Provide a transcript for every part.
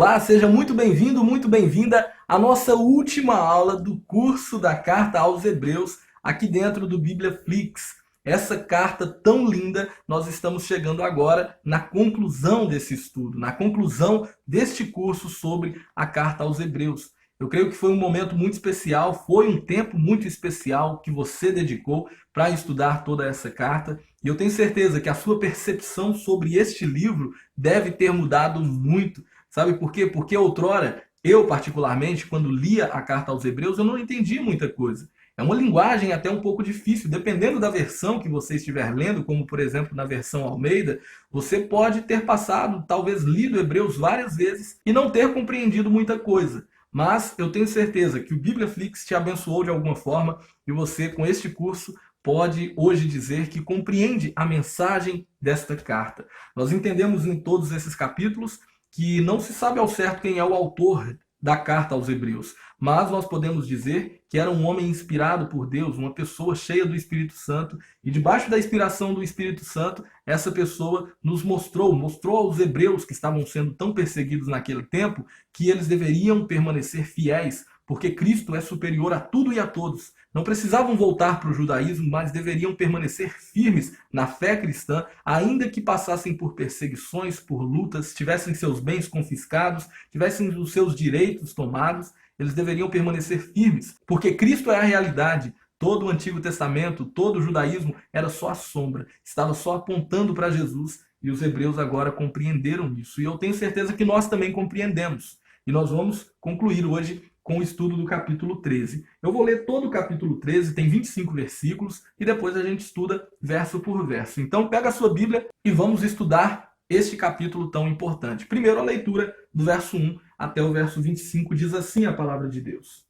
Olá, seja muito bem-vindo, muito bem-vinda à nossa última aula do curso da Carta aos Hebreus, aqui dentro do BíbliaFlix. Essa carta tão linda, nós estamos chegando agora na conclusão desse estudo, na conclusão deste curso sobre a Carta aos Hebreus. Eu creio que foi um momento muito especial, foi um tempo muito especial que você dedicou para estudar toda essa carta. E eu tenho certeza que a sua percepção sobre este livro deve ter mudado muito. Sabe por quê? Porque outrora, eu particularmente, quando lia a carta aos Hebreus, eu não entendi muita coisa. É uma linguagem até um pouco difícil, dependendo da versão que você estiver lendo, como por exemplo na versão Almeida, você pode ter passado, talvez lido Hebreus várias vezes e não ter compreendido muita coisa. Mas eu tenho certeza que o BíbliaFlix te abençoou de alguma forma e você, com este curso, pode hoje dizer que compreende a mensagem desta carta. Nós entendemos em todos esses capítulos que não se sabe ao certo quem é o autor da carta aos Hebreus, mas nós podemos dizer que era um homem inspirado por Deus, uma pessoa cheia do Espírito Santo, e debaixo da inspiração do Espírito Santo, essa pessoa nos mostrou aos hebreus que estavam sendo tão perseguidos naquele tempo, que eles deveriam permanecer fiéis, porque Cristo é superior a tudo e a todos. Não precisavam voltar para o judaísmo, mas deveriam permanecer firmes na fé cristã, ainda que passassem por perseguições, por lutas, tivessem seus bens confiscados, tivessem os seus direitos tomados, eles deveriam permanecer firmes, porque Cristo é a realidade. Todo o Antigo Testamento, todo o judaísmo era só a sombra, estava só apontando para Jesus, e os hebreus agora compreenderam isso. E eu tenho certeza que nós também compreendemos. E nós vamos concluir hoje com o estudo do capítulo 13. Eu vou ler todo o capítulo 13, tem 25 versículos, e depois a gente estuda verso por verso. Então pega a sua Bíblia e vamos estudar este capítulo tão importante. Primeiro a leitura do verso 1 até o verso 25, diz assim a palavra de Deus.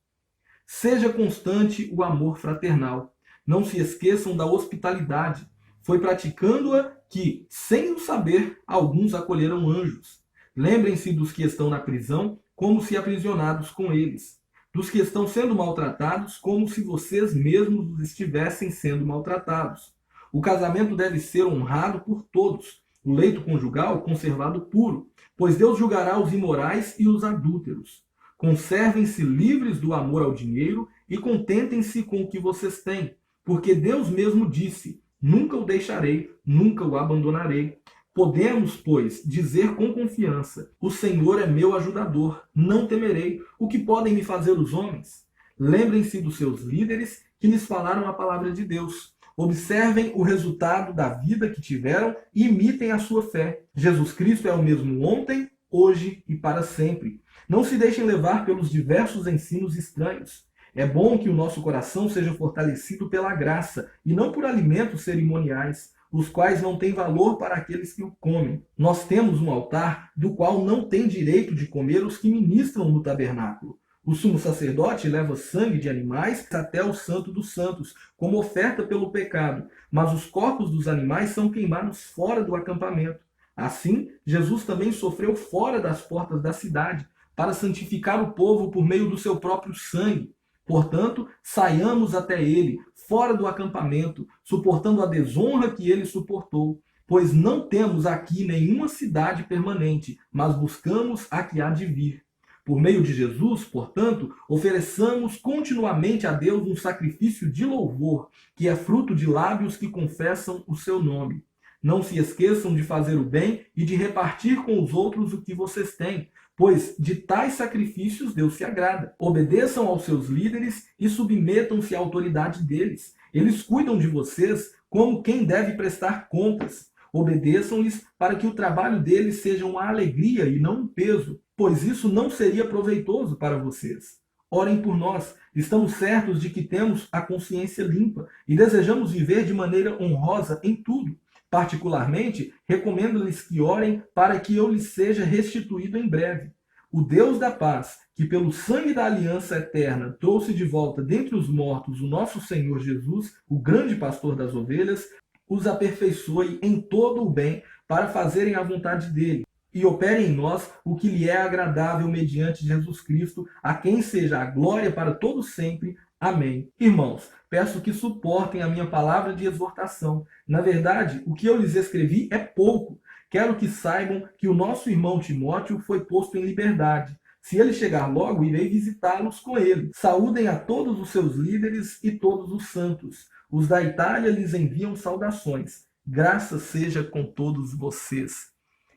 Seja constante o amor fraternal. Não se esqueçam da hospitalidade. Foi praticando-a que, sem o saber, alguns acolheram anjos. Lembrem-se dos que estão na prisão, como se aprisionados com eles. Dos que estão sendo maltratados, como se vocês mesmos estivessem sendo maltratados. O casamento deve ser honrado por todos. O leito conjugal conservado puro, pois Deus julgará os imorais e os adúlteros. Conservem-se livres do amor ao dinheiro e contentem-se com o que vocês têm, porque Deus mesmo disse, nunca o deixarei, nunca o abandonarei. Podemos, pois, dizer com confiança, o Senhor é meu ajudador, não temerei, o que podem me fazer os homens? Lembrem-se dos seus líderes que lhes falaram a palavra de Deus. Observem o resultado da vida que tiveram e imitem a sua fé. Jesus Cristo é o mesmo ontem, hoje e para sempre. Não se deixem levar pelos diversos ensinos estranhos. É bom que o nosso coração seja fortalecido pela graça e não por alimentos cerimoniais, os quais não têm valor para aqueles que o comem. Nós temos um altar do qual não tem direito de comer os que ministram no tabernáculo. O sumo sacerdote leva sangue de animais até o Santo dos Santos, como oferta pelo pecado, mas os corpos dos animais são queimados fora do acampamento. Assim, Jesus também sofreu fora das portas da cidade, para santificar o povo por meio do seu próprio sangue. Portanto, saiamos até ele, fora do acampamento, suportando a desonra que ele suportou. Pois não temos aqui nenhuma cidade permanente, mas buscamos a que há de vir. Por meio de Jesus, portanto, ofereçamos continuamente a Deus um sacrifício de louvor, que é fruto de lábios que confessam o seu nome. Não se esqueçam de fazer o bem e de repartir com os outros o que vocês têm, pois de tais sacrifícios Deus se agrada. Obedeçam aos seus líderes e submetam-se à autoridade deles. Eles cuidam de vocês como quem deve prestar contas. Obedeçam-lhes para que o trabalho deles seja uma alegria e não um peso, pois isso não seria proveitoso para vocês. Orem por nós. Estamos certos de que temos a consciência limpa e desejamos viver de maneira honrosa em tudo. Particularmente, recomendo-lhes que orem para que eu lhes seja restituído em breve. O Deus da paz, que pelo sangue da aliança eterna trouxe de volta dentre os mortos o nosso Senhor Jesus, o grande pastor das ovelhas, os aperfeiçoe em todo o bem para fazerem a vontade dele, e opere em nós o que lhe é agradável mediante Jesus Cristo, a quem seja a glória para todo sempre. Amém. Irmãos, peço que suportem a minha palavra de exortação. Na verdade, o que eu lhes escrevi é pouco. quero que saibam que o nosso irmão Timóteo foi posto em liberdade. Se ele chegar logo, irei visitá-los com ele. Saúdem a todos os seus líderes e todos os santos. Os da Itália lhes enviam saudações. Graça seja com todos vocês.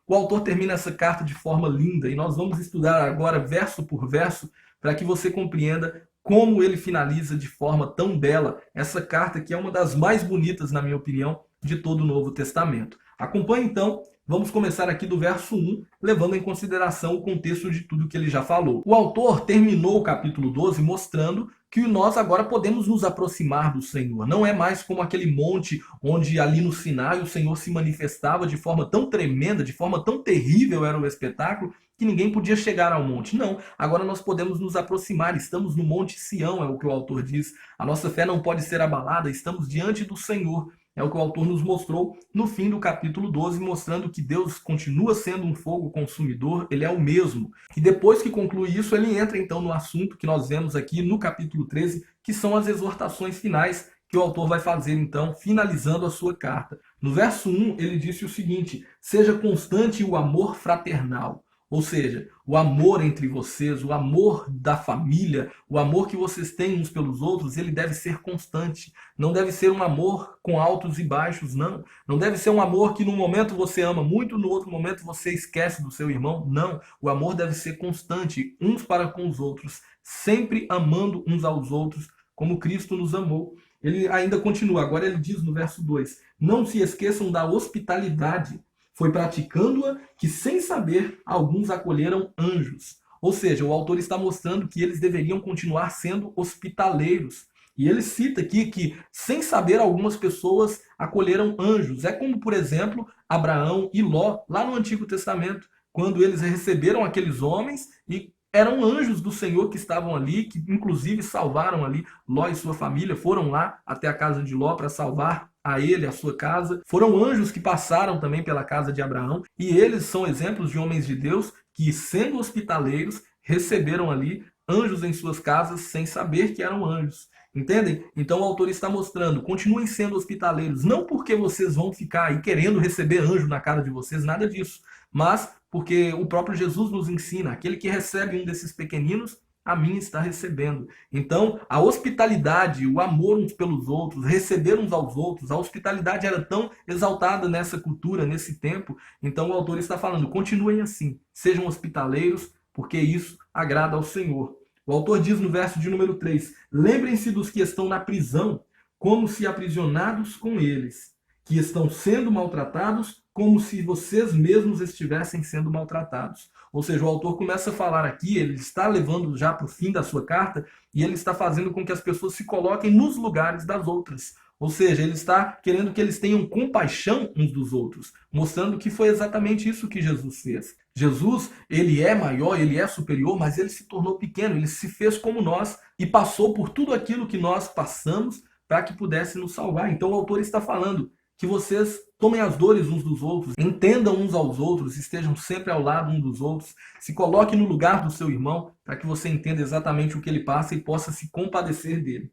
O autor termina essa carta de forma linda e nós vamos estudar agora verso por verso para que você compreenda como ele finaliza de forma tão bela essa carta, que é uma das mais bonitas, na minha opinião, de todo o Novo Testamento. Acompanhe então, vamos começar aqui do verso 1, levando em consideração o contexto de tudo que ele já falou. O autor terminou o capítulo 12 mostrando que nós agora podemos nos aproximar do Senhor. Não é mais como aquele monte onde ali no Sinai o Senhor se manifestava de forma tão tremenda, de forma tão terrível era o espetáculo, que ninguém podia chegar ao monte. Não, agora nós podemos nos aproximar, estamos no Monte Sião, é o que o autor diz. A nossa fé não pode ser abalada, estamos diante do Senhor. É o que o autor nos mostrou no fim do capítulo 12, mostrando que Deus continua sendo um fogo consumidor, ele é o mesmo. E depois que conclui isso, ele entra então no assunto que nós vemos aqui no capítulo 13, que são as exortações finais que o autor vai fazer então, finalizando a sua carta. No verso 1, ele disse o seguinte: seja constante o amor fraternal. Ou seja, o amor entre vocês, o amor da família, o amor que vocês têm uns pelos outros, ele deve ser constante. Não deve ser um amor com altos e baixos, não. Não deve ser um amor que num momento você ama muito, no outro momento você esquece do seu irmão. Não. O amor deve ser constante, uns para com os outros, sempre amando uns aos outros, como Cristo nos amou. Ele ainda continua, agora ele diz no verso 2, não se esqueçam da hospitalidade. Foi praticando-a que, sem saber, alguns acolheram anjos. Ou seja, o autor está mostrando que eles deveriam continuar sendo hospitaleiros. E ele cita aqui que, sem saber, algumas pessoas acolheram anjos. É como, por exemplo, Abraão e Ló, lá no Antigo Testamento, quando eles receberam aqueles homens e eram anjos do Senhor que estavam ali, que inclusive salvaram ali Ló e sua família, foram lá até a casa de Ló para salvar a ele, a sua casa. Foram anjos que passaram também pela casa de Abraão, e eles são exemplos de homens de Deus que, sendo hospitaleiros, receberam ali anjos em suas casas sem saber que eram anjos. Entendem? Então o autor está mostrando, continuem sendo hospitaleiros, não porque vocês vão ficar aí querendo receber anjo na casa de vocês, nada disso, mas porque o próprio Jesus nos ensina, aquele que recebe um desses pequeninos, a mim está recebendo. Então, a hospitalidade, o amor uns pelos outros, receber uns aos outros, a hospitalidade era tão exaltada nessa cultura, nesse tempo. Então, o autor está falando, continuem assim, sejam hospitaleiros, porque isso agrada ao Senhor. O autor diz no verso de número 3, lembrem-se dos que estão na prisão, como se aprisionados com eles, que estão sendo maltratados, como se vocês mesmos estivessem sendo maltratados. Ou seja, o autor começa a falar aqui, ele está levando já para o fim da sua carta, e ele está fazendo com que as pessoas se coloquem nos lugares das outras. Ou seja, ele está querendo que eles tenham compaixão uns dos outros, mostrando que foi exatamente isso que Jesus fez. Jesus, ele é maior, ele é superior, mas ele se tornou pequeno, ele se fez como nós e passou por tudo aquilo que nós passamos para que pudesse nos salvar. Então o autor está falando que vocês tomem as dores uns dos outros, entendam uns aos outros, estejam sempre ao lado uns dos outros, se coloque no lugar do seu irmão para que você entenda exatamente o que ele passa e possa se compadecer dele.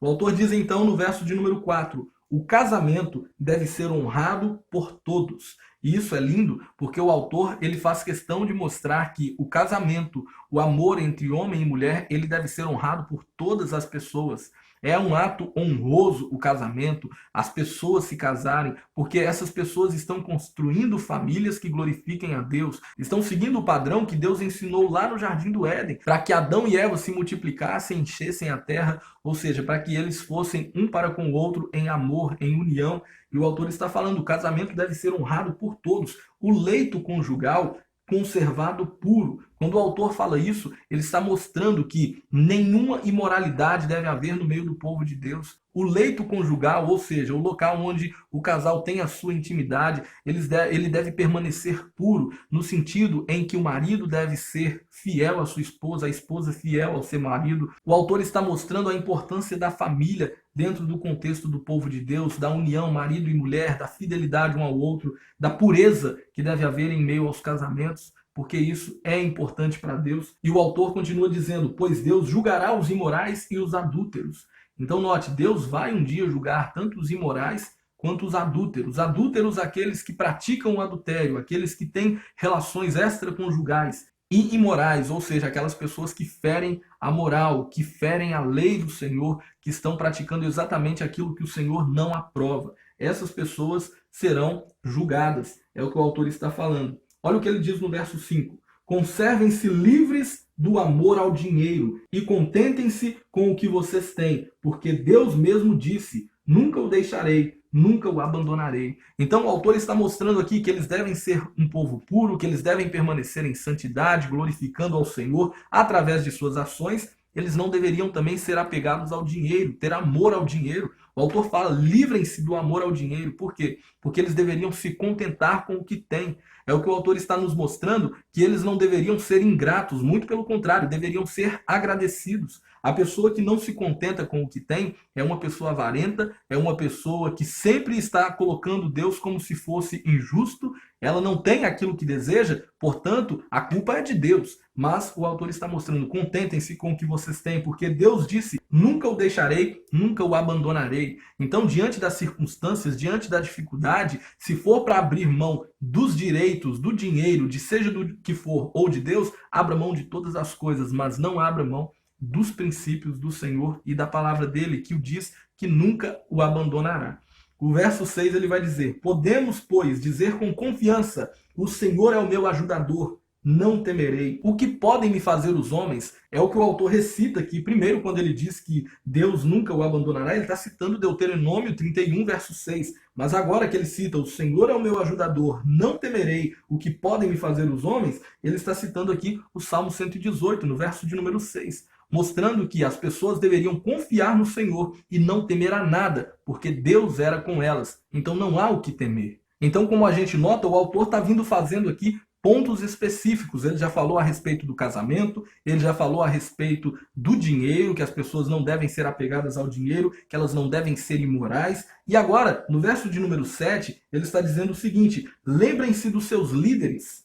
O autor diz então no verso de número 4, o casamento deve ser honrado por todos. E isso é lindo porque o autor ele faz questão de mostrar que o casamento, o amor entre homem e mulher, ele deve ser honrado por todas as pessoas. É um ato honroso o casamento, as pessoas se casarem, porque essas pessoas estão construindo famílias que glorifiquem a Deus, estão seguindo o padrão que Deus ensinou lá no Jardim do Éden, para que Adão e Eva se multiplicassem, enchessem a terra, ou seja, para que eles fossem um para com o outro em amor, em união. E o autor está falando, o casamento deve ser honrado por todos. O leito conjugal conservado puro. Quando o autor fala isso, ele está mostrando que nenhuma imoralidade deve haver no meio do povo de Deus. O leito conjugal, ou seja, o local onde o casal tem a sua intimidade, ele deve permanecer puro, no sentido em que o marido deve ser fiel à sua esposa, a esposa fiel ao seu marido. O autor está mostrando a importância da família dentro do contexto do povo de Deus, da união marido e mulher, da fidelidade um ao outro, da pureza que deve haver em meio aos casamentos, porque isso é importante para Deus. E o autor continua dizendo, pois Deus julgará os imorais e os adúlteros. Então note, Deus vai um dia julgar tanto os imorais quanto os adúlteros. Adúlteros, aqueles que praticam o adultério, aqueles que têm relações extraconjugais. E imorais, ou seja, aquelas pessoas que ferem a moral, que ferem a lei do Senhor, que estão praticando exatamente aquilo que o Senhor não aprova. Essas pessoas serão julgadas. É o que o autor está falando. Olha o que ele diz no verso 5. Conservem-se livres do amor ao dinheiro e contentem-se com o que vocês têm, porque Deus mesmo disse: nunca o deixarei, nunca o abandonarei. Então o autor está mostrando aqui que eles devem ser um povo puro, que eles devem permanecer em santidade, glorificando ao Senhor através de suas ações. Eles não deveriam também ser apegados ao dinheiro, ter amor ao dinheiro. O autor fala: livrem-se do amor ao dinheiro. Por quê? Porque eles deveriam se contentar com o que têm. É o que o autor está nos mostrando, que eles não deveriam ser ingratos, muito pelo contrário, deveriam ser agradecidos. A pessoa que não se contenta com o que tem é uma pessoa avarenta, é uma pessoa que sempre está colocando Deus como se fosse injusto, ela não tem aquilo que deseja, portanto, a culpa é de Deus. Mas o autor está mostrando: contentem-se com o que vocês têm, porque Deus disse: nunca o deixarei, nunca o abandonarei. Então, diante das circunstâncias, diante da dificuldade, se for para abrir mão dos direitos, do dinheiro, de seja do que for, ou de Deus, abra mão de todas as coisas, mas não abra mão dos princípios do Senhor e da palavra dele, que o diz que nunca o abandonará. O verso 6 ele vai dizer: podemos, pois, dizer com confiança: o Senhor é o meu ajudador, não temerei. O que podem me fazer os homens é o que o autor recita aqui. Primeiro, quando ele diz que Deus nunca o abandonará, ele está citando Deuteronômio 31, verso 6. Mas agora que ele cita: o Senhor é o meu ajudador, não temerei. O que podem me fazer os homens, ele está citando aqui o Salmo 118, no verso de número 6. Mostrando que as pessoas deveriam confiar no Senhor e não temer a nada, porque Deus era com elas. Então não há o que temer. Então, como a gente nota, o autor está vindo fazendo aqui pontos específicos. Ele já falou a respeito do casamento, ele já falou a respeito do dinheiro, que as pessoas não devem ser apegadas ao dinheiro, que elas não devem ser imorais. E agora, no verso de número 7, ele está dizendo o seguinte: lembrem-se dos seus líderes,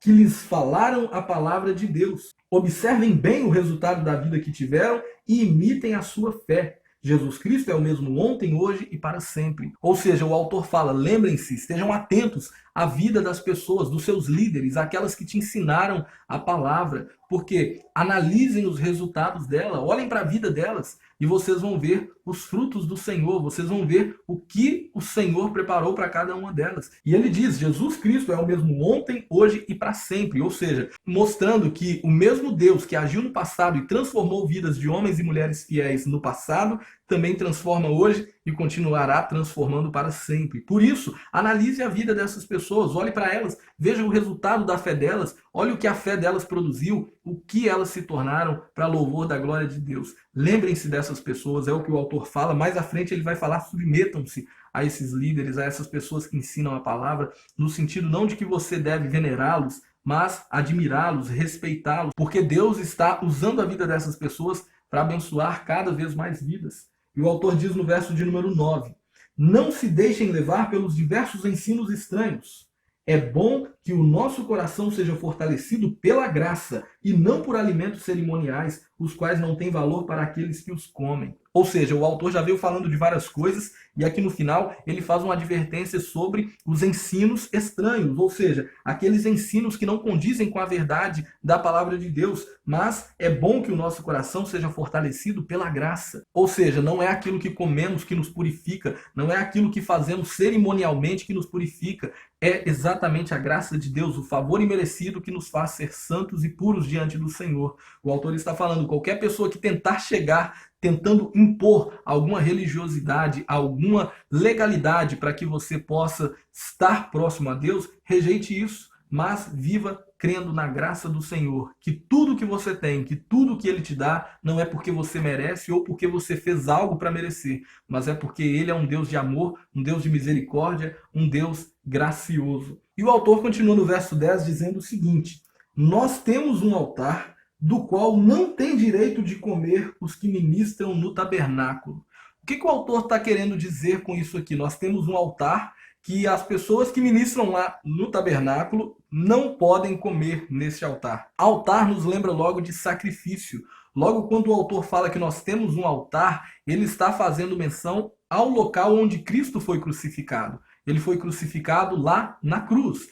que lhes falaram a palavra de Deus. Observem bem o resultado da vida que tiveram e imitem a sua fé. Jesus Cristo é o mesmo ontem, hoje e para sempre. Ou seja, o autor fala: lembrem-se, estejam atentos à vida das pessoas, dos seus líderes, aquelas que te ensinaram a palavra. Porque analisem os resultados dela, olhem para a vida delas e vocês vão ver os frutos do Senhor, vocês vão ver o que o Senhor preparou para cada uma delas. E ele diz: Jesus Cristo é o mesmo ontem, hoje e para sempre. Ou seja, mostrando que o mesmo Deus que agiu no passado e transformou vidas de homens e mulheres fiéis no passado, também transforma hoje e continuará transformando para sempre. Por isso, analise a vida dessas pessoas, olhe para elas, veja o resultado da fé delas, olhe o que a fé delas produziu, o que elas se tornaram para louvor da glória de Deus. Lembrem-se dessas pessoas, é o que o autor fala. Mais à frente ele vai falar: submetam-se a esses líderes, a essas pessoas que ensinam a palavra, no sentido não de que você deve venerá-los, mas admirá-los, respeitá-los, porque Deus está usando a vida dessas pessoas para abençoar cada vez mais vidas. E o autor diz no verso de número 9: não se deixem levar pelos diversos ensinos estranhos. É bom que o nosso coração seja fortalecido pela graça e não por alimentos cerimoniais, os quais não têm valor para aqueles que os comem. Ou seja, o autor já veio falando de várias coisas e aqui no final ele faz uma advertência sobre os ensinos estranhos, ou seja, aqueles ensinos que não condizem com a verdade da palavra de Deus. Mas é bom que o nosso coração seja fortalecido pela graça. Ou seja, não é aquilo que comemos que nos purifica, não é aquilo que fazemos cerimonialmente que nos purifica. É exatamente a graça de Deus, o favor imerecido que nos faz ser santos e puros diante do Senhor. O autor está falando: qualquer pessoa que tentar chegar tentando impor alguma religiosidade, alguma legalidade para que você possa estar próximo a Deus, rejeite isso, mas viva crendo na graça do Senhor, que tudo que você tem, que tudo que Ele te dá, não é porque você merece ou porque você fez algo para merecer, mas é porque Ele é um Deus de amor, um Deus de misericórdia, um Deus gracioso. E o autor continua no verso 10 dizendo o seguinte: nós temos um altar do qual não tem direito de comer os que ministram no tabernáculo. O que o autor está querendo dizer com isso aqui? Nós temos um altar que as pessoas que ministram lá no tabernáculo não podem comer nesse altar. Altar nos lembra logo de sacrifício. Logo, quando o autor fala que nós temos um altar, ele está fazendo menção ao local onde Cristo foi crucificado. Ele foi crucificado lá na cruz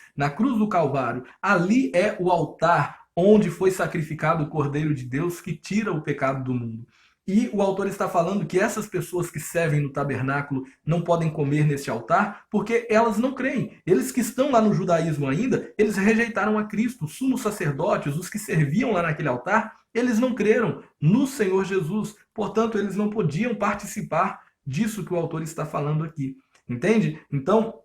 do Calvário. Ali é o altar onde foi sacrificado o Cordeiro de Deus que tira o pecado do mundo. E o autor está falando que essas pessoas que servem no tabernáculo não podem comer nesse altar porque elas não creem. Eles que estão lá no judaísmo ainda, eles rejeitaram a Cristo. Os sumos sacerdotes, os que serviam lá naquele altar, eles não creram no Senhor Jesus. Portanto, eles não podiam participar disso que o autor está falando aqui. Entende? Então,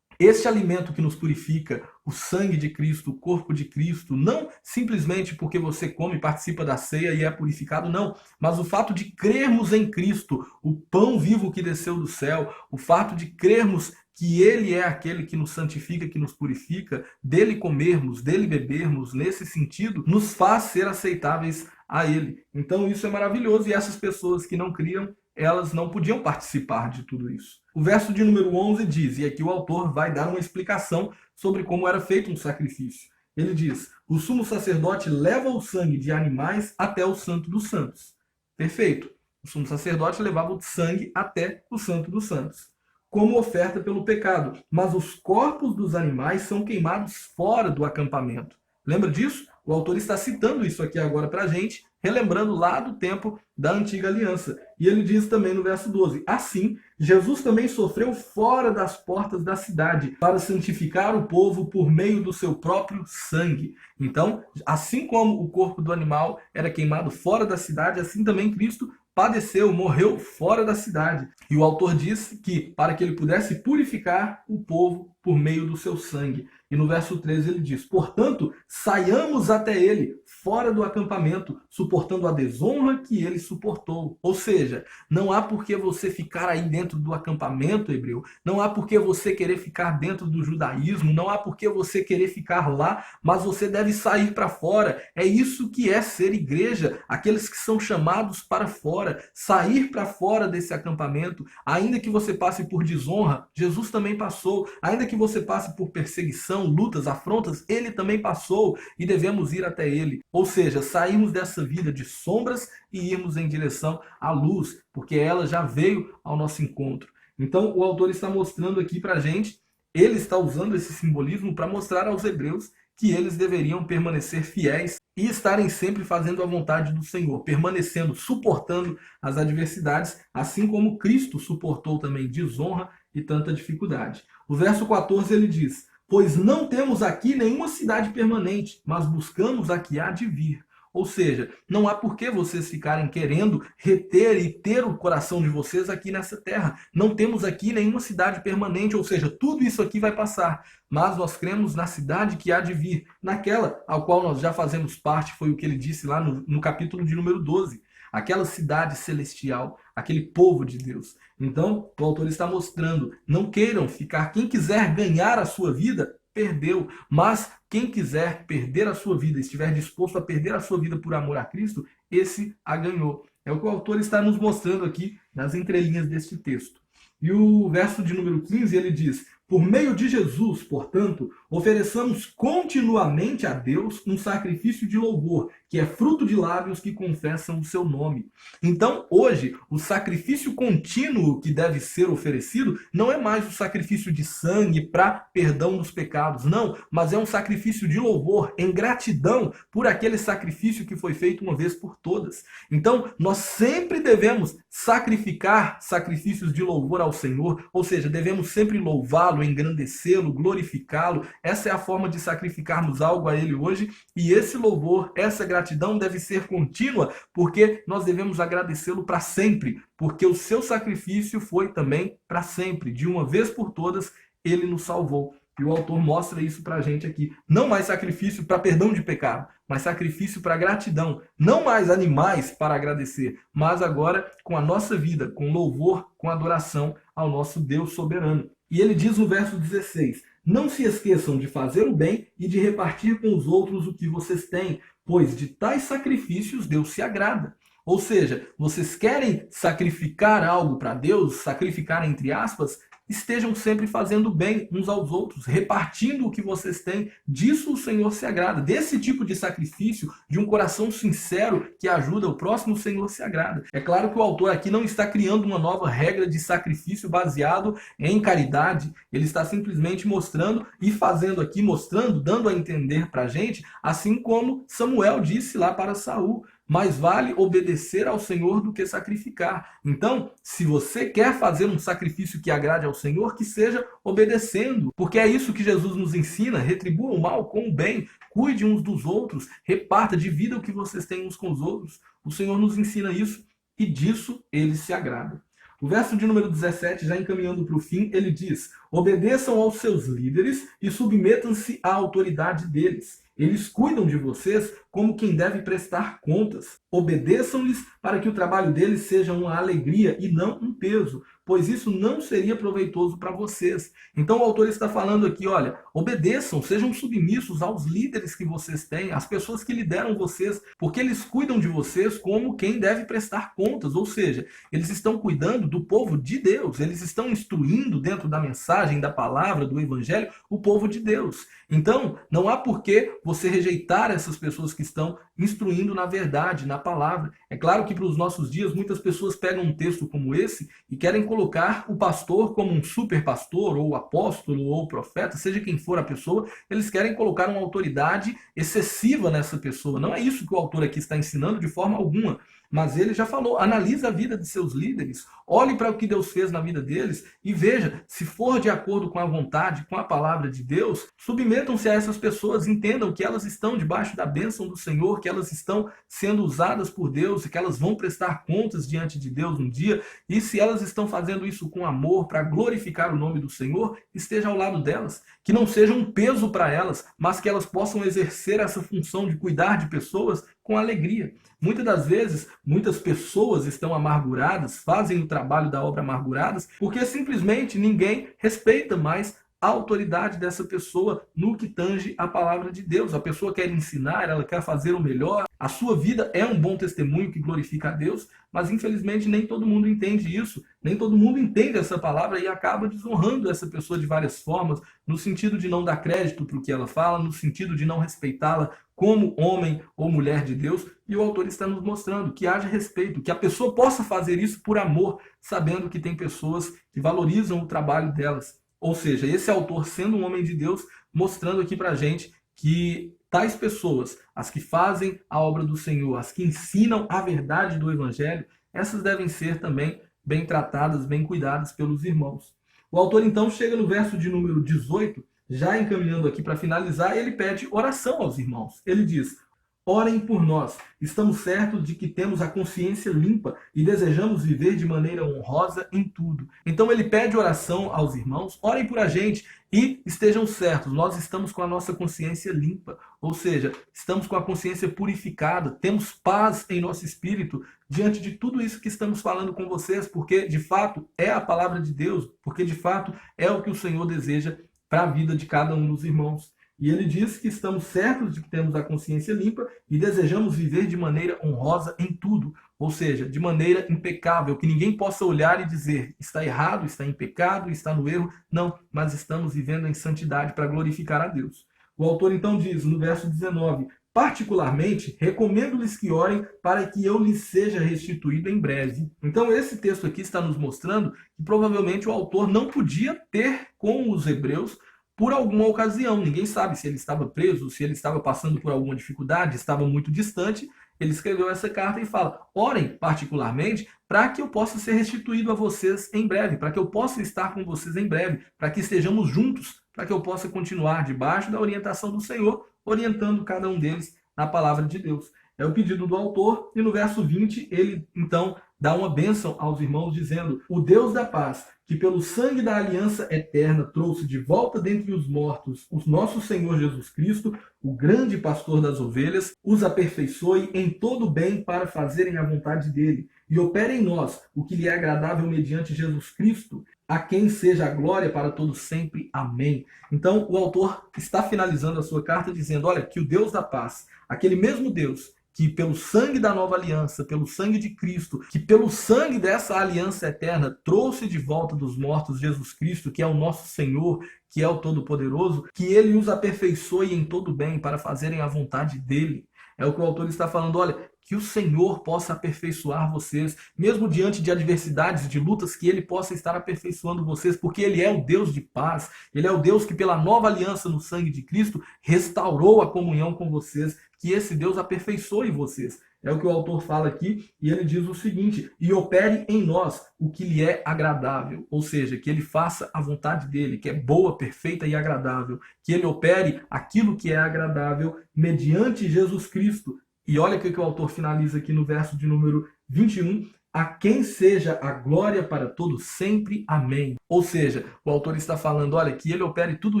este alimento que nos purifica, o sangue de Cristo, o corpo de Cristo, não simplesmente porque você come, participa da ceia e é purificado, não. Mas o fato de crermos em Cristo, o pão vivo que desceu do céu, o fato de crermos que Ele é aquele que nos santifica, que nos purifica, dele comermos, dele bebermos, nesse sentido, nos faz ser aceitáveis a Ele. Então isso é maravilhoso e essas pessoas que não criam, elas não podiam participar de tudo isso. O verso de número 11 diz, e aqui o autor vai dar uma explicação sobre como era feito um sacrifício. Ele diz, o sumo sacerdote leva o sangue de animais até o Santo dos Santos. Perfeito. O sumo sacerdote levava o sangue até o Santo dos Santos, como oferta pelo pecado. Mas os corpos dos animais são queimados fora do acampamento. Lembra disso? O autor está citando isso aqui agora para a gente, relembrando lá do tempo da antiga aliança. E ele diz também no verso 12, assim, Jesus também sofreu fora das portas da cidade, para santificar o povo por meio do seu próprio sangue. Então, assim como o corpo do animal era queimado fora da cidade, assim também Cristo padeceu, morreu fora da cidade. E o autor diz que para que ele pudesse purificar o povo por meio do seu sangue. E no verso 13 ele diz, portanto, saiamos até ele, fora do acampamento, suportando a desonra que ele suportou. Ou seja, não há por que você ficar aí dentro do acampamento hebreu, não há por que você querer ficar dentro do judaísmo, não há por que você querer ficar lá, mas você deve sair para fora. É isso que é ser igreja, aqueles que são chamados para fora, sair para fora desse acampamento, ainda que você passe por desonra, Jesus também passou, ainda que você passe por perseguição, lutas, afrontas, ele também passou e devemos ir até ele. Ou seja, sairmos dessa vida de sombras e irmos em direção à luz, porque ela já veio ao nosso encontro. Então, o autor está mostrando aqui para a gente, ele está usando esse simbolismo para mostrar aos hebreus que eles deveriam permanecer fiéis e estarem sempre fazendo a vontade do Senhor, permanecendo, suportando as adversidades, assim como Cristo suportou também desonra e tanta dificuldade. O verso 14 ele diz, pois não temos aqui nenhuma cidade permanente, mas buscamos a que há de vir. Ou seja, não há por que vocês ficarem querendo reter e ter o coração de vocês aqui nessa terra. Não temos aqui nenhuma cidade permanente, ou seja, tudo isso aqui vai passar. Mas nós cremos na cidade que há de vir, naquela ao qual nós já fazemos parte, foi o que ele disse lá no capítulo de número 12. Aquela cidade celestial, aquele povo de Deus. Então, o autor está mostrando, não queiram ficar, quem quiser ganhar a sua vida, perdeu, mas quem quiser perder a sua vida, estiver disposto a perder a sua vida por amor a Cristo, esse a ganhou. É o que o autor está nos mostrando aqui nas entrelinhas deste texto. E o verso de número 15, ele diz, por meio de Jesus, portanto, ofereçamos continuamente a Deus um sacrifício de louvor, que é fruto de lábios que confessam o seu nome. Então, hoje, o sacrifício contínuo que deve ser oferecido não é mais o sacrifício de sangue para perdão dos pecados, não, mas é um sacrifício de louvor, em gratidão por aquele sacrifício que foi feito uma vez por todas. Então, nós sempre devemos sacrificar sacrifícios de louvor ao Senhor, ou seja, devemos sempre louvá-lo, engrandecê-lo, glorificá-lo. Essa é a forma de sacrificarmos algo a Ele hoje, e esse louvor, essa gratidão deve ser contínua, porque nós devemos agradecê-lo para sempre, porque o seu sacrifício foi também para sempre. De uma vez por todas, Ele nos salvou. E o autor mostra isso para a gente aqui. Não mais sacrifício para perdão de pecado, mas sacrifício para gratidão. Não mais animais para agradecer, mas agora com a nossa vida, com louvor, com adoração ao nosso Deus soberano. E ele diz no verso 16, não se esqueçam de fazer o bem e de repartir com os outros o que vocês têm, pois de tais sacrifícios Deus se agrada. Ou seja, vocês querem sacrificar algo para Deus, sacrificar entre aspas, estejam sempre fazendo bem uns aos outros, repartindo o que vocês têm. Disso o Senhor se agrada. Desse tipo de sacrifício, de um coração sincero que ajuda o próximo, o Senhor se agrada. É claro que o autor aqui não está criando uma nova regra de sacrifício baseado em caridade. Ele está simplesmente mostrando e fazendo aqui, mostrando, dando a entender para a gente, assim como Samuel disse lá para Saul: mais vale obedecer ao Senhor do que sacrificar. Então, se você quer fazer um sacrifício que agrade ao Senhor, que seja obedecendo, porque é isso que Jesus nos ensina: retribua o mal com o bem, cuide uns dos outros, reparta, divida o que vocês têm uns com os outros. O Senhor nos ensina isso e disso ele se agrada. O verso de número 17, já encaminhando para o fim, ele diz: obedeçam aos seus líderes e submetam-se à autoridade deles. Eles cuidam de vocês como quem deve prestar contas. Obedeçam-lhes para que o trabalho deles seja uma alegria e não um peso, pois isso não seria proveitoso para vocês. Então o autor está falando aqui, olha, obedeçam, sejam submissos aos líderes que vocês têm, às pessoas que lideram vocês, porque eles cuidam de vocês como quem deve prestar contas, ou seja, eles estão cuidando do povo de Deus, eles estão instruindo dentro da mensagem, da palavra, do evangelho, o povo de Deus. Então, não há por que você rejeitar essas pessoas que estão instruindo na verdade, na palavra. É claro que para os nossos dias, muitas pessoas pegam um texto como esse e querem colocar o pastor como um super pastor, ou apóstolo, ou profeta, seja quem for a pessoa, eles querem colocar uma autoridade excessiva nessa pessoa. Não é isso que o autor aqui está ensinando de forma alguma. Mas ele já falou, analise a vida de seus líderes, olhe para o que Deus fez na vida deles e veja, se for de acordo com a vontade, com a palavra de Deus, submetam-se a essas pessoas, entendam que elas estão debaixo da bênção do Senhor, que elas estão sendo usadas por Deus e que elas vão prestar contas diante de Deus um dia, e se elas estão fazendo isso com amor, para glorificar o nome do Senhor, esteja ao lado delas, que não seja um peso para elas, mas que elas possam exercer essa função de cuidar de pessoas com alegria. Muitas das vezes, muitas pessoas estão amarguradas, fazem o trabalho da obra amarguradas, porque simplesmente ninguém respeita mais a autoridade dessa pessoa no que tange a palavra de Deus. A pessoa quer ensinar, ela quer fazer o melhor, a sua vida é um bom testemunho que glorifica a Deus, mas infelizmente nem todo mundo entende isso, nem todo mundo entende essa palavra e acaba desonrando essa pessoa de várias formas, no sentido de não dar crédito para o que ela fala, no sentido de não respeitá-la como homem ou mulher de Deus, e o autor está nos mostrando que haja respeito, que a pessoa possa fazer isso por amor, sabendo que tem pessoas que valorizam o trabalho delas. Ou seja, esse autor, sendo um homem de Deus, mostrando aqui para a gente que tais pessoas, as que fazem a obra do Senhor, as que ensinam a verdade do Evangelho, essas devem ser também bem tratadas, bem cuidadas pelos irmãos. O autor então chega no verso de número 18, já encaminhando aqui para finalizar, ele pede oração aos irmãos. Ele diz: orem por nós, estamos certos de que temos a consciência limpa e desejamos viver de maneira honrosa em tudo. Então ele pede oração aos irmãos, orem por a gente e estejam certos, nós estamos com a nossa consciência limpa, ou seja, estamos com a consciência purificada, temos paz em nosso espírito diante de tudo isso que estamos falando com vocês, porque de fato é a palavra de Deus, porque de fato é o que o Senhor deseja para a vida de cada um dos irmãos. E ele diz que estamos certos de que temos a consciência limpa e desejamos viver de maneira honrosa em tudo, ou seja, de maneira impecável, que ninguém possa olhar e dizer está errado, está em pecado, está no erro. Não, mas estamos vivendo em santidade para glorificar a Deus. O autor então diz no verso 19: particularmente, recomendo-lhes que orem para que eu lhes seja restituído em breve. Então esse texto aqui está nos mostrando que provavelmente o autor não podia ter com os hebreus por alguma ocasião. Ninguém sabe se ele estava preso, se ele estava passando por alguma dificuldade, estava muito distante. Ele escreveu essa carta e fala: orem particularmente para que eu possa ser restituído a vocês em breve, para que eu possa estar com vocês em breve, para que estejamos juntos, para que eu possa continuar debaixo da orientação do Senhor, orientando cada um deles na palavra de Deus. É o pedido do autor, e no verso 20 ele então dá uma bênção aos irmãos dizendo: o Deus da paz, que pelo sangue da aliança eterna trouxe de volta dentre os mortos o nosso Senhor Jesus Cristo, o grande pastor das ovelhas, os aperfeiçoe em todo o bem para fazerem a vontade dele, e opere em nós o que lhe é agradável mediante Jesus Cristo, a quem seja a glória para todos sempre. Amém. Então o autor está finalizando a sua carta dizendo: olha, que o Deus da paz, aquele mesmo Deus que pelo sangue da nova aliança, pelo sangue de Cristo, que pelo sangue dessa aliança eterna trouxe de volta dos mortos Jesus Cristo, que é o nosso Senhor, que é o Todo-Poderoso, que ele os aperfeiçoe em todo bem para fazerem a vontade dele. É o que o autor está falando, olha, que o Senhor possa aperfeiçoar vocês, mesmo diante de adversidades, de lutas, que ele possa estar aperfeiçoando vocês, porque ele é o Deus de paz, ele é o Deus que pela nova aliança no sangue de Cristo restaurou a comunhão com vocês, que esse Deus aperfeiçoe vocês. É o que o autor fala aqui, e ele diz o seguinte: e opere em nós o que lhe é agradável, ou seja, que ele faça a vontade dele, que é boa, perfeita e agradável, que ele opere aquilo que é agradável mediante Jesus Cristo. E olha o que o autor finaliza aqui no verso de número 21, a quem seja a glória para todos sempre. Amém. Ou seja, o autor está falando, olha, que ele opere tudo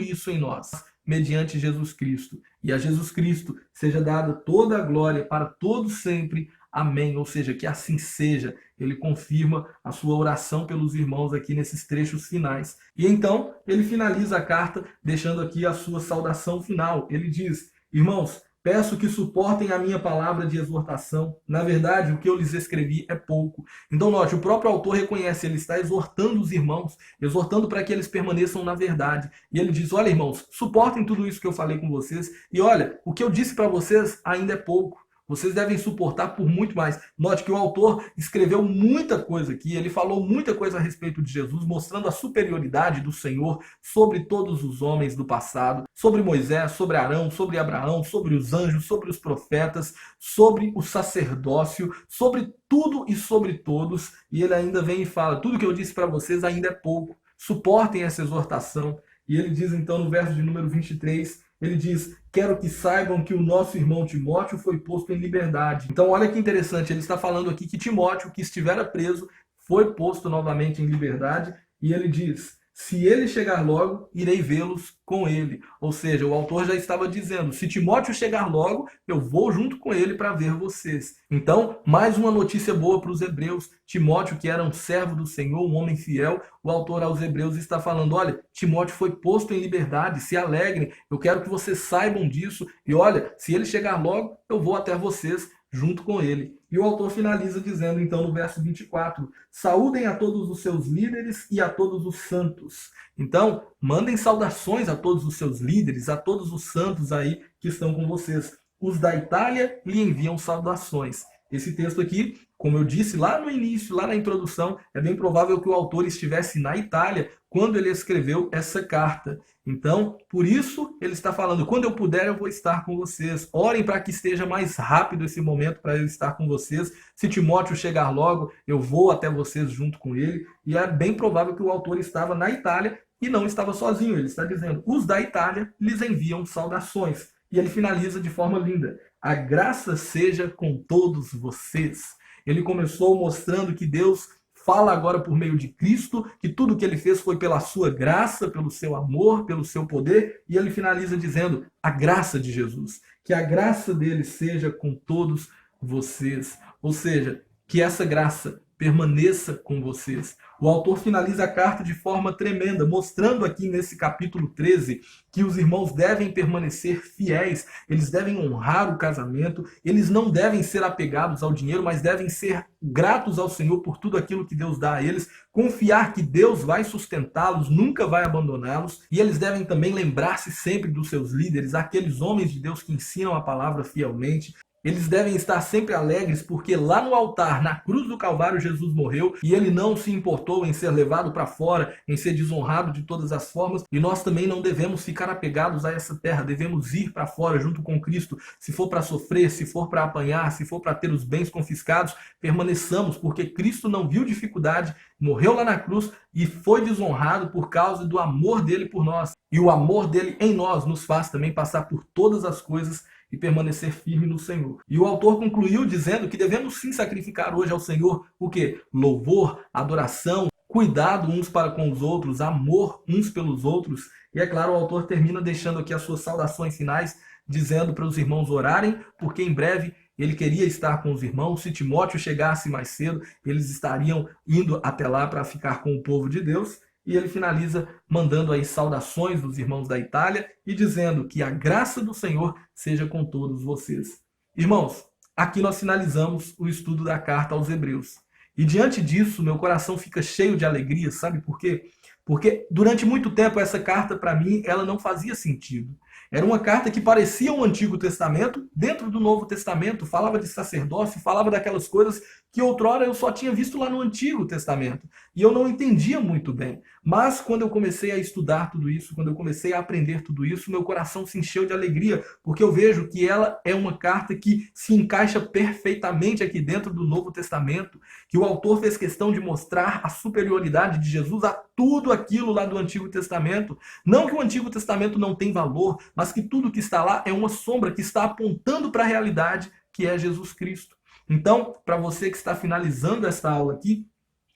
isso em nós, mediante Jesus Cristo. E a Jesus Cristo seja dada toda a glória para todos sempre. Amém. Ou seja, que assim seja. Ele confirma a sua oração pelos irmãos aqui nesses trechos finais. E então, ele finaliza a carta deixando aqui a sua saudação final. Ele diz, irmãos, peço que suportem a minha palavra de exortação. Na verdade, o que eu lhes escrevi é pouco. Então, note, o próprio autor reconhece, ele está exortando os irmãos, exortando para que eles permaneçam na verdade. E ele diz, olha, irmãos, suportem tudo isso que eu falei com vocês. E olha, o que eu disse para vocês ainda é pouco. Vocês devem suportar por muito mais. Note que o autor escreveu muita coisa aqui, ele falou muita coisa a respeito de Jesus, mostrando a superioridade do Senhor sobre todos os homens do passado, sobre Moisés, sobre Arão, sobre Abraão, sobre os anjos, sobre os profetas, sobre o sacerdócio, sobre tudo e sobre todos. E ele ainda vem e fala, tudo que eu disse para vocês ainda é pouco. Suportem essa exortação. E ele diz então no verso de número 23, ele diz, quero que saibam que o nosso irmão Timóteo foi posto em liberdade. Então olha que interessante, ele está falando aqui que Timóteo, que estivera preso, foi posto novamente em liberdade, e ele diz, se ele chegar logo, irei vê-los com ele. Ou seja, o autor já estava dizendo, se Timóteo chegar logo, eu vou junto com ele para ver vocês. Então, mais uma notícia boa para os hebreus. Timóteo, que era um servo do Senhor, um homem fiel, o autor aos hebreus está falando, olha, Timóteo foi posto em liberdade, se alegrem, eu quero que vocês saibam disso, e olha, se ele chegar logo, eu vou até vocês junto com ele. E o autor finaliza dizendo, então, no verso 24, saúdem a todos os seus líderes e a todos os santos. Então, mandem saudações a todos os seus líderes, a todos os santos aí que estão com vocês. Os da Itália lhe enviam saudações. Esse texto aqui, como eu disse lá no início, lá na introdução, é bem provável que o autor estivesse na Itália quando ele escreveu essa carta. Então, por isso, ele está falando, quando eu puder, eu vou estar com vocês. Orem para que esteja mais rápido esse momento para eu estar com vocês. Se Timóteo chegar logo, eu vou até vocês junto com ele. E é bem provável que o autor estava na Itália e não estava sozinho. Ele está dizendo, os da Itália lhes enviam saudações. E ele finaliza de forma linda. A graça seja com todos vocês. Ele começou mostrando que Deus fala agora por meio de Cristo, que tudo que ele fez foi pela sua graça, pelo seu amor, pelo seu poder, e ele finaliza dizendo, a graça de Jesus, que a graça dele seja com todos vocês, ou seja, que essa graça permaneça com vocês. O autor finaliza a carta de forma tremenda, mostrando aqui nesse capítulo 13 que os irmãos devem permanecer fiéis, eles devem honrar o casamento, eles não devem ser apegados ao dinheiro, mas devem ser gratos ao Senhor por tudo aquilo que Deus dá a eles, confiar que Deus vai sustentá-los, nunca vai abandoná-los, e eles devem também lembrar-se sempre dos seus líderes, aqueles homens de Deus que ensinam a palavra fielmente. Eles devem estar sempre alegres porque lá no altar, na cruz do Calvário, Jesus morreu e ele não se importou em ser levado para fora, em ser desonrado de todas as formas. E nós também não devemos ficar apegados a essa terra, devemos ir para fora junto com Cristo. Se for para sofrer, se for para apanhar, se for para ter os bens confiscados, permaneçamos, porque Cristo não viu dificuldade, morreu lá na cruz e foi desonrado por causa do amor dele por nós. E o amor dele em nós nos faz também passar por todas as coisas e permanecer firme no Senhor. E o autor concluiu dizendo que devemos sim sacrificar hoje ao Senhor o quê? Louvor, adoração, cuidado uns para com os outros, amor uns pelos outros. E é claro, o autor termina deixando aqui as suas saudações finais, dizendo para os irmãos orarem, porque em breve ele queria estar com os irmãos. Se Timóteo chegasse mais cedo, eles estariam indo até lá para ficar com o povo de Deus. E ele finaliza mandando aí saudações dos irmãos da Itália e dizendo que a graça do Senhor seja com todos vocês. Irmãos, aqui nós finalizamos o estudo da carta aos Hebreus. E diante disso, meu coração fica cheio de alegria, sabe por quê? Porque durante muito tempo essa carta, para mim, ela não fazia sentido. Era uma carta que parecia um Antigo Testamento, dentro do Novo Testamento, falava de sacerdócio, falava daquelas coisas que outrora eu só tinha visto lá no Antigo Testamento. E eu não entendia muito bem. Mas quando eu comecei a estudar tudo isso, quando eu comecei a aprender tudo isso, meu coração se encheu de alegria, porque eu vejo que ela é uma carta que se encaixa perfeitamente aqui dentro do Novo Testamento, que o autor fez questão de mostrar a superioridade de Jesus a tudo aquilo lá do Antigo Testamento. Não que o Antigo Testamento não tem valor, mas que tudo que está lá é uma sombra que está apontando para a realidade que é Jesus Cristo. Então, para você que está finalizando esta aula aqui,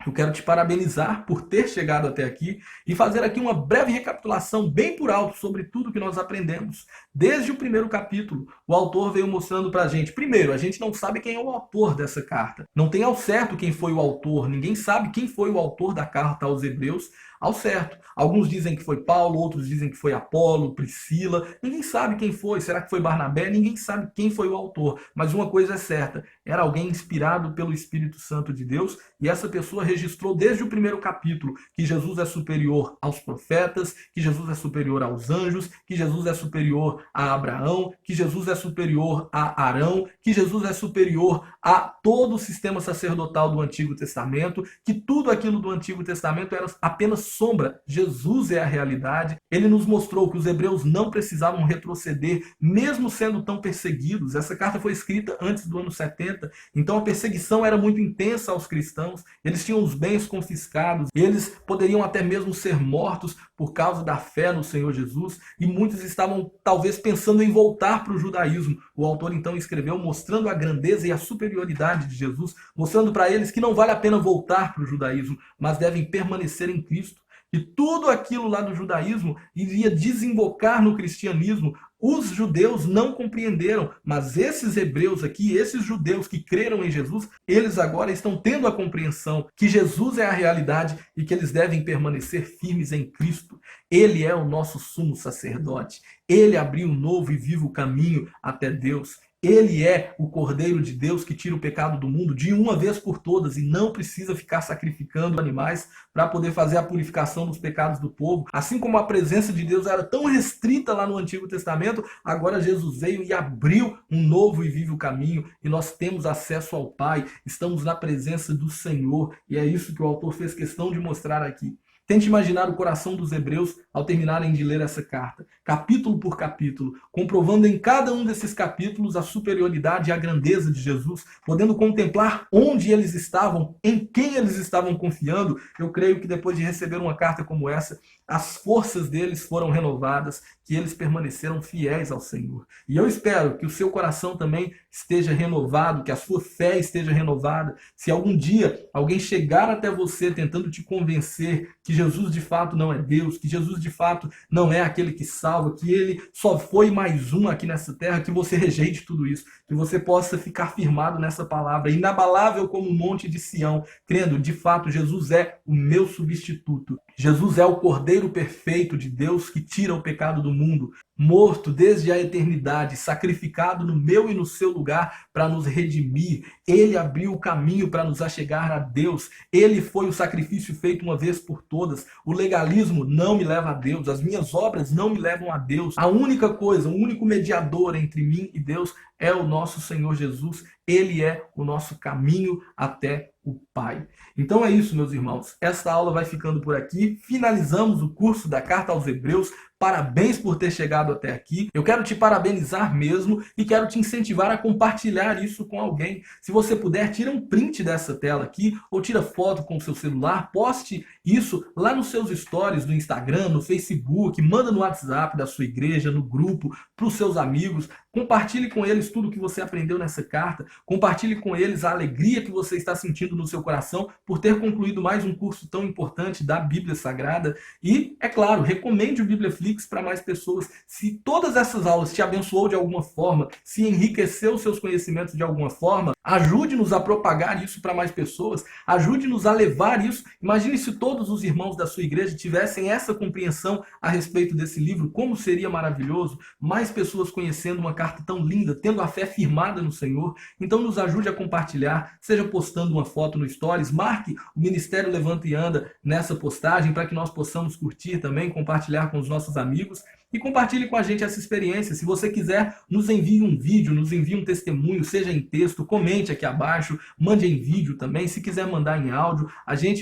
eu quero te parabenizar por ter chegado até aqui e fazer aqui uma breve recapitulação bem por alto sobre tudo que nós aprendemos. Desde o primeiro capítulo, o autor veio mostrando para a gente. Primeiro, a gente não sabe quem é o autor dessa carta. Não tem ao certo quem foi o autor. Ninguém sabe quem foi o autor da carta aos Hebreus ao certo. Alguns dizem que foi Paulo, outros dizem que foi Apolo, Priscila. Ninguém sabe quem foi. Será que foi Barnabé? Ninguém sabe quem foi o autor. Mas uma coisa é certa, era alguém inspirado pelo Espírito Santo de Deus, e essa pessoa registrou desde o primeiro capítulo que Jesus é superior aos profetas, que Jesus é superior aos anjos, que Jesus é superior a Abraão, que Jesus é superior a Arão, que Jesus é superior a todo o sistema sacerdotal do Antigo Testamento, que tudo aquilo do Antigo Testamento era apenas sombra. Jesus é a realidade. Ele nos mostrou que os hebreus não precisavam retroceder, mesmo sendo tão perseguidos. Essa carta foi escrita antes do ano 70, então a perseguição era muito intensa aos cristãos. Eles tinham os bens confiscados, eles poderiam até mesmo ser mortos por causa da fé no Senhor Jesus, e muitos estavam talvez pensando em voltar para o judaísmo. O autor então escreveu mostrando a grandeza e a superioridade de Jesus, mostrando para eles que não vale a pena voltar para o judaísmo, mas devem permanecer em Cristo. E tudo aquilo lá do judaísmo iria desembocar no cristianismo. Os judeus não compreenderam, mas esses hebreus aqui, esses judeus que creram em Jesus, eles agora estão tendo a compreensão que Jesus é a realidade e que eles devem permanecer firmes em Cristo. Ele é o nosso sumo sacerdote. Ele abriu um novo e vivo caminho até Deus. Ele é o Cordeiro de Deus que tira o pecado do mundo de uma vez por todas e não precisa ficar sacrificando animais para poder fazer a purificação dos pecados do povo. Assim como a presença de Deus era tão restrita lá no Antigo Testamento, agora Jesus veio e abriu um novo e vivo caminho e nós temos acesso ao Pai, estamos na presença do Senhor, e é isso que o autor fez questão de mostrar aqui. Tente imaginar o coração dos hebreus ao terminarem de ler essa carta, capítulo por capítulo, comprovando em cada um desses capítulos a superioridade e a grandeza de Jesus, podendo contemplar onde eles estavam, em quem eles estavam confiando. Eu creio que depois de receber uma carta como essa, as forças deles foram renovadas, que eles permaneceram fiéis ao Senhor. E eu espero que o seu coração também esteja renovado, que a sua fé esteja renovada. Se algum dia alguém chegar até você tentando te convencer que Jesus de fato não é Deus, que Jesus de fato não é aquele que salva, que ele só foi mais um aqui nessa terra, que você rejeite tudo isso, que você possa ficar firmado nessa palavra, inabalável como um monte de Sião, crendo, de fato, Jesus é o meu substituto. Jesus é o Cordeiro perfeito de Deus que tira o pecado do mundo, morto desde a eternidade, sacrificado no meu e no seu lugar para nos redimir. Ele abriu o caminho para nos achegar a Deus. Ele foi o sacrifício feito uma vez por todas. O legalismo não me leva a Deus. As minhas obras não me levam a Deus. A única coisa, o único mediador entre mim e Deus é o nosso Senhor Jesus. Ele é o nosso caminho até o Pai. Então é isso, meus irmãos. Esta aula vai ficando por aqui. Finalizamos o curso da Carta aos Hebreus. Parabéns por ter chegado até aqui. Eu quero te parabenizar mesmo e quero te incentivar a compartilhar isso com alguém. Se você puder, tira um print dessa tela aqui ou tira foto com o seu celular, poste isso lá nos seus stories do Instagram, no Facebook, manda no WhatsApp da sua igreja, no grupo, para os seus amigos. Compartilhe com eles tudo que você aprendeu nessa carta. Compartilhe com eles a alegria que você está sentindo no seu coração por ter concluído mais um curso tão importante da Bíblia Sagrada. E, é claro, recomende o Bíblia Flix para mais pessoas. Se todas essas aulas te abençoou de alguma forma, se enriqueceu os seus conhecimentos de alguma forma, ajude-nos a propagar isso para mais pessoas, ajude-nos a levar isso. Imagine se todos os irmãos da sua igreja tivessem essa compreensão a respeito desse livro, como seria maravilhoso, mais pessoas conhecendo uma carta tão linda, tendo a fé firmada no Senhor. Então nos ajude a compartilhar, seja postando uma foto no Stories, marque o Ministério Levanta e Anda nessa postagem para que nós possamos curtir também, compartilhar com os nossos amigos. E compartilhe com a gente essa experiência. Se você quiser, nos envie um vídeo, nos envie um testemunho, seja em texto, comente aqui abaixo, mande em vídeo também. Se quiser mandar em áudio,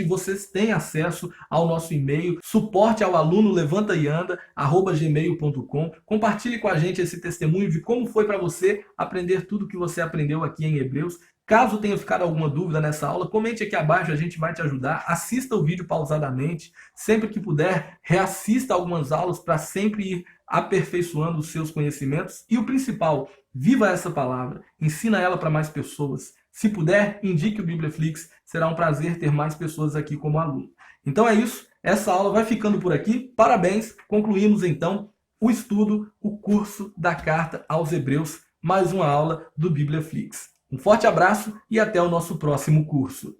vocês têm acesso ao nosso e-mail, suporteaoalunolevantaianda@gmail.com. Compartilhe com a gente esse testemunho de como foi para você aprender tudo que você aprendeu aqui em Hebreus. Caso tenha ficado alguma dúvida nessa aula, comente aqui abaixo, a gente vai te ajudar. Assista o vídeo pausadamente. Sempre que puder, reassista algumas aulas para sempre ir aperfeiçoando os seus conhecimentos. E o principal, viva essa palavra. Ensina ela para mais pessoas. Se puder, indique o Bibliaflix. Será um prazer ter mais pessoas aqui como aluno. Então é isso. Essa aula vai ficando por aqui. Parabéns. Concluímos então o estudo, o curso da Carta aos Hebreus. Mais uma aula do Bibliaflix. Um forte abraço e até o nosso próximo curso.